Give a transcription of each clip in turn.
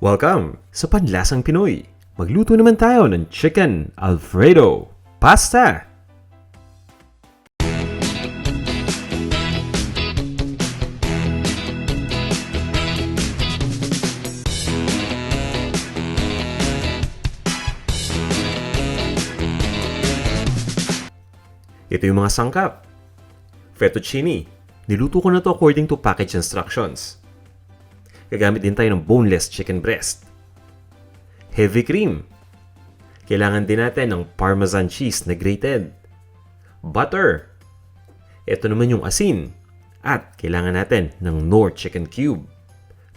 Welcome sa Panlasang Pinoy. Magluto naman tayo ng Chicken Alfredo Pasta. Ito yung mga sangkap. Fettuccine. Niluto ko na to according to package instructions. Gagamit din tayo ng boneless chicken breast. Heavy cream. Kailangan din natin ng Parmesan cheese na grated. Butter. Ito naman yung asin. At kailangan natin ng Knorr Chicken Cube.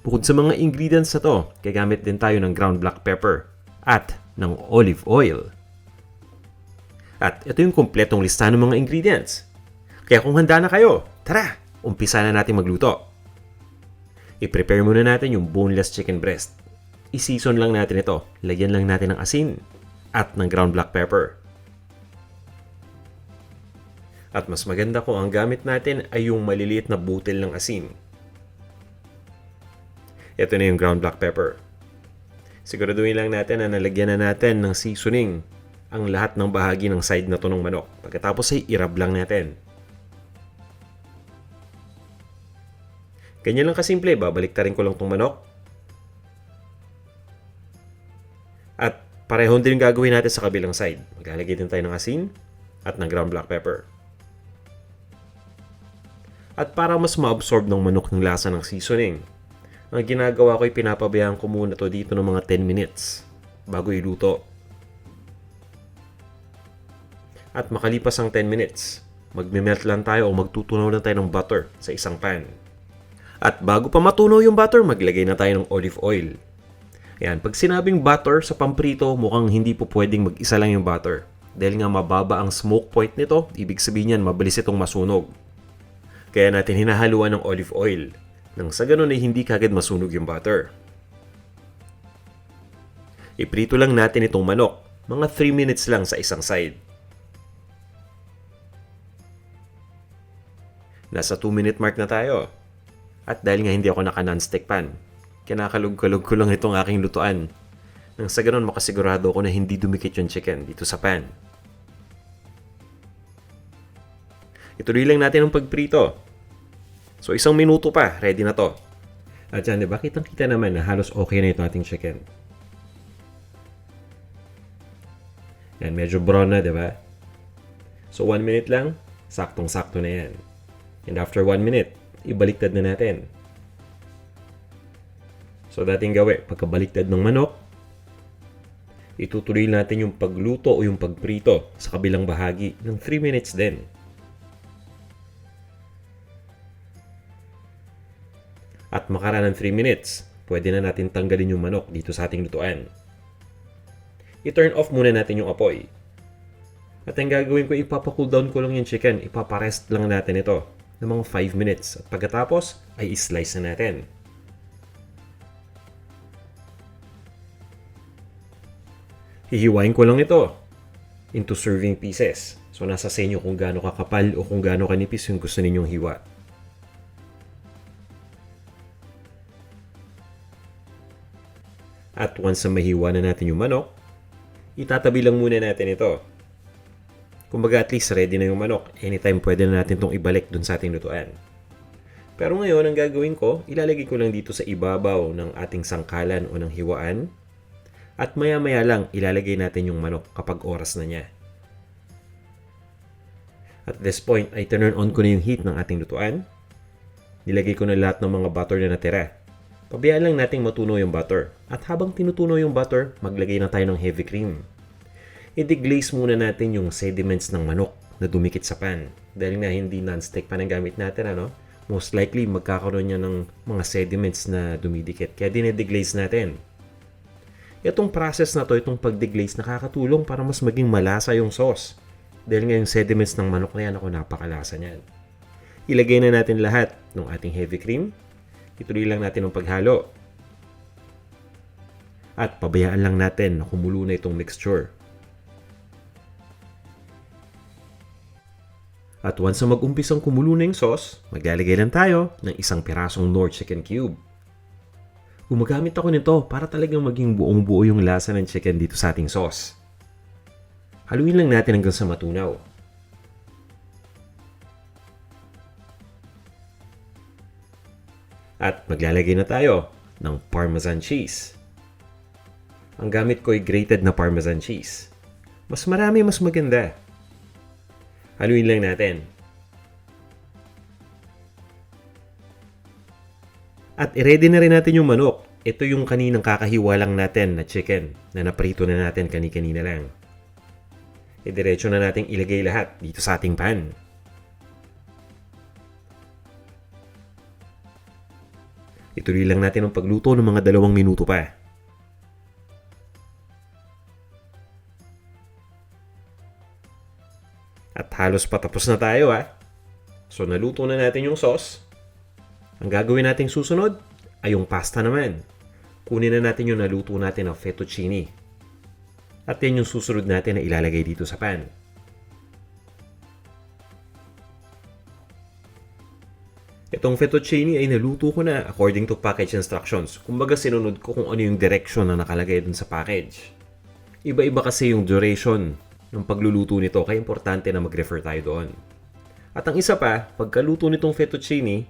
Bukod sa mga ingredients na to, gagamit din tayo ng ground black pepper at ng olive oil. At ito yung kompletong lista ng mga ingredients. Kaya kung handa na kayo, tara, umpisa na natin magluto. I-prepare muna natin yung boneless chicken breast. I-season lang natin ito. Lagyan lang natin ng asin at ng ground black pepper. At mas maganda kung ang gamit natin ay yung maliliit na butil ng asin. Ito na yung ground black pepper. Siguraduhin lang natin na nalagyan na natin ng seasoning ang lahat ng bahagi ng side na to ng manok. Pagkatapos ay i-rub lang natin. Ganyan lang kasimple, babaliktarin ko lang itong manok. At parehon din gagawin natin sa kabilang side. Maglalagay din tayo ng asin at ng ground black pepper. At para mas ma-absorb ng manok ng lasa ng seasoning, ang ginagawa ko ay pinapabayaan ko muna to dito ng mga 10 minutes bago iluto. At makalipas ang 10 minutes, magme-melt lang tayo o magtutunaw lang tayo ng butter sa isang pan. At bago pa matunaw yung butter, maglagay na tayo ng olive oil. Ayan, pag sinabing butter sa pamprito, mukhang hindi po pwedeng mag-isa lang yung butter. Dahil nga mababa ang smoke point nito, ibig sabihin yan, mabilis itong masunog. Kaya natin hinahaluan ng olive oil. Nang sa ganun ay hindi kagad masunog yung butter. Iprito lang natin itong manok, mga 3 minutes lang sa isang side. Nasa 2-minute mark na tayo. At dahil nga hindi ako naka-non-stick pan, kinakalog-kalog ko lang itong aking lutuan. Nang sa ganun makasigurado ako na hindi dumikit yung chicken dito sa pan. Ituloy lang natin ang pagprito. So 1 minuto pa, ready na to. At yan, diba? Kitang-kita naman na halos okay na itong ating chicken. Yan, medyo brown na, diba? So 1 minute lang, saktong-sakto na yan. And after 1 minute, ibaliktad na natin. So dating gawin, pagkabaliktad ng manok, itutuloy natin yung pagluto o yung pagprito sa kabilang bahagi ng 3 minutes din. At makaraan ng 3 minutes, pwede na natin tanggalin yung manok dito sa ating lutuan. I-turn off muna natin yung apoy. At ang gagawin ko, ipapacool down ko lang yung chicken. Ipaparest lang natin ito ng mga 5 minutes. At pagkatapos, ay i-slice na natin. Hihiwain ko lang ito into serving pieces. So, nasa sa inyo kung gaano kakapal o kung gaano kanipis yung gusto ninyong hiwa. At once na mahiwa na natin yung manok, itatabi lang muna natin ito. Kumbaga at least ready na yung manok. Anytime pwede na natin itong ibalik dun sa ating lutuan. Pero ngayon, ang gagawin ko, ilalagay ko lang dito sa ibabaw ng ating sangkalan o ng hiwaan. At maya-maya lang, ilalagay natin yung manok kapag oras na niya. At this point, ay turn on ko na yung heat ng ating lutuan. Nilagay ko na lahat ng mga butter na natira. Pabayaan lang nating matunaw yung butter. At habang tinutunaw yung butter, maglagay na tayo ng heavy cream. I-deglaze muna natin yung sediments ng manok na dumikit sa pan. Dahil nga hindi non-stick pan ang gamit natin, ano? Most likely, magkakaroon niya ng mga sediments na dumidikit. Kaya dinedeglaze natin. Itong process na to, itong pag-deglaze, nakakatulong para mas maging malasa yung sauce. Dahil nga yung sediments ng manok na yan, ako napakalasa niyan. Ilagay na natin lahat ng ating heavy cream. Ituloy lang natin ang paghalo. At pabayaan lang natin na kumulo na itong mixture. At once na mag-umpisang kumulo na yung sauce, maglalagay lang tayo ng 1 pirasong Knorr Chicken Cube. Gumagamit ako nito para talagang maging buong-buo yung lasa ng chicken dito sa ating sauce. Haluin lang natin hanggang sa matunaw. At maglalagay na tayo ng Parmesan cheese. Ang gamit ko ay grated na Parmesan cheese. Mas marami, mas maganda. Haluin lang natin. At i-ready na rin natin yung manok. Ito yung kaninang kakahiwa lang natin na chicken na naprito na natin kani-kanina lang. Diretso na natin ilagay lahat dito sa ating pan. Ituloy lang natin ang pagluto ng mga 2 minuto pa. At halos patapos na tayo So naluto na natin yung sauce. Ang gagawin nating susunod ay yung pasta naman. Kunin na natin yung naluto natin ng fettuccine. At yan yung susunod natin na ilalagay dito sa pan. Itong fettuccine ay naluto ko na according to package instructions. Kumbaga sinunod ko kung ano yung direction na nakalagay dun sa package. Iba-iba kasi yung duration ng pagluluto nito, kaya importante na mag-refer tayo doon. At ang isa pa, pagkaluto nitong fettuccine,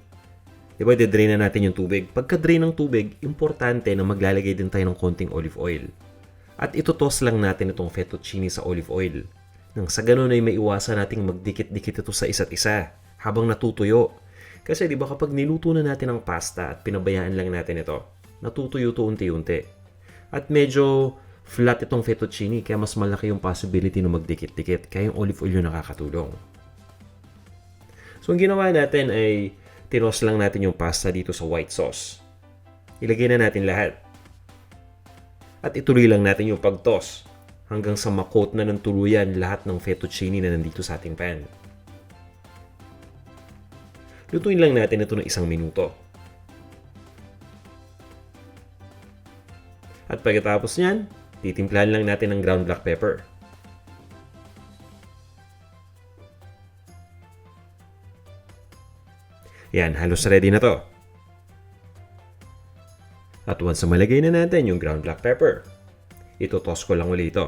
diba, de-drain na natin yung tubig. Pagka-drain ng tubig, importante na maglalagay din tayo ng konting olive oil. At itotoss lang natin itong fettuccine sa olive oil. Nang sa ganun ay maiwasan nating magdikit-dikit ito sa isa't isa habang natutuyo. Kasi diba kapag niluto na natin ang pasta at pinabayaan lang natin ito, natutuyo ito unti-unti. At medyo flat itong fettuccine, kaya mas malaki yung possibility na magdikit-dikit. Kaya yung olive oil yung nakakatulong. So ang ginawa natin ay tinos lang natin yung pasta dito sa white sauce. Ilagay na natin lahat. At ituloy lang natin yung pag-toss hanggang sa makot na ng tuluyan lahat ng fettuccine na nandito sa ating pan. Lutuin lang natin ito ng 1 minuto. At pagkatapos niyan, titimplahan lang natin ng ground black pepper. Yan, halos ready na to. At once na malagay na natin yung ground black pepper, ito-toss ko lang ulit ito.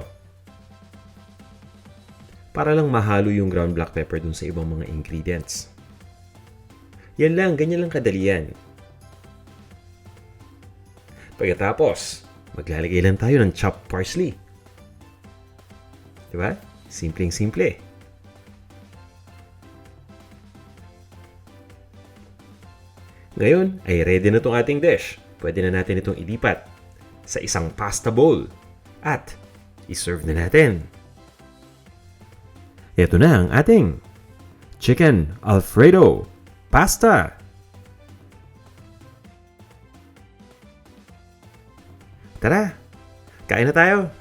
Para lang mahalo yung ground black pepper dun sa ibang mga ingredients. Yan lang, ganyan lang kadali yan. Pagkatapos, maglalagay lang tayo ng chopped parsley. Diba? Simpleng-simple. Ngayon ay ready na itong ating dish. Pwede na natin itong ilipat sa isang pasta bowl at iserve na natin. Ito na ang ating Chicken Alfredo Pasta. Tara, kain na tayo!